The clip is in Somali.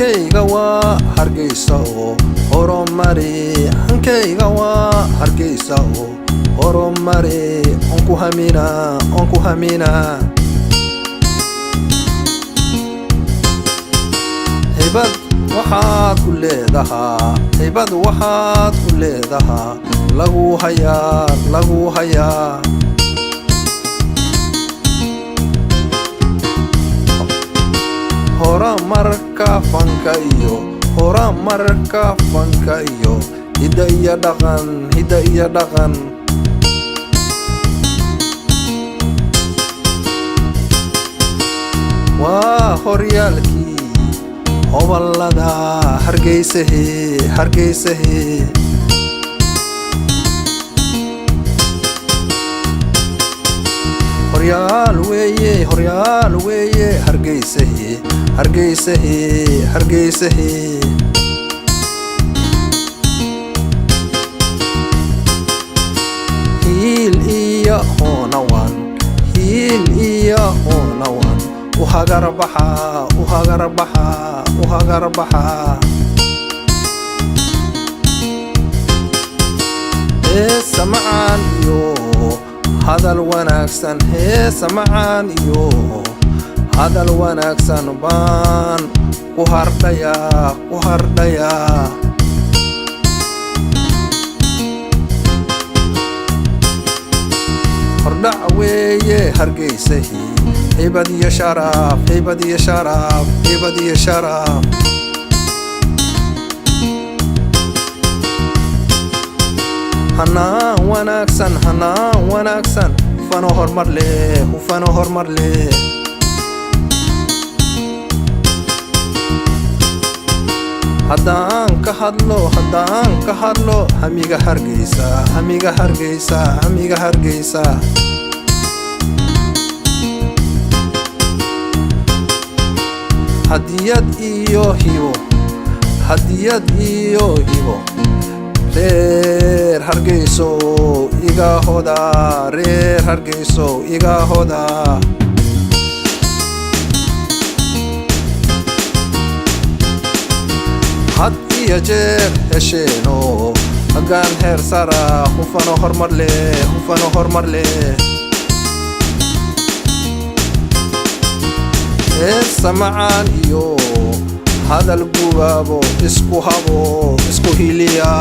hankayga waa Hargeysa oo horumari hankayga waa Hargeysa oo horumari onku hamina hibad waxaad ku leedahaa lagu hayaa horumarka fanka iyo hidda iyo dhaqan waa horyaalkii hoballada Hargeysa horyaal weeye Hargeysa hiil iyo hoonawan u hagarbaxa heesa macaan iyo hadal wanaagsan baan ku hardhayaa hordhac weeye Hargeysa hibad iyo sharaf hanaan wanaagsan hufano hormar leh haddaan ka hadlo hamiga Hargeysa hadiyad iyo hibo reer Hargeyso iga hoda had iyo jeer hesheeno hagaan heer sara hufano hormar leh heesa macaan iyo hadal gubaabo isku hiliya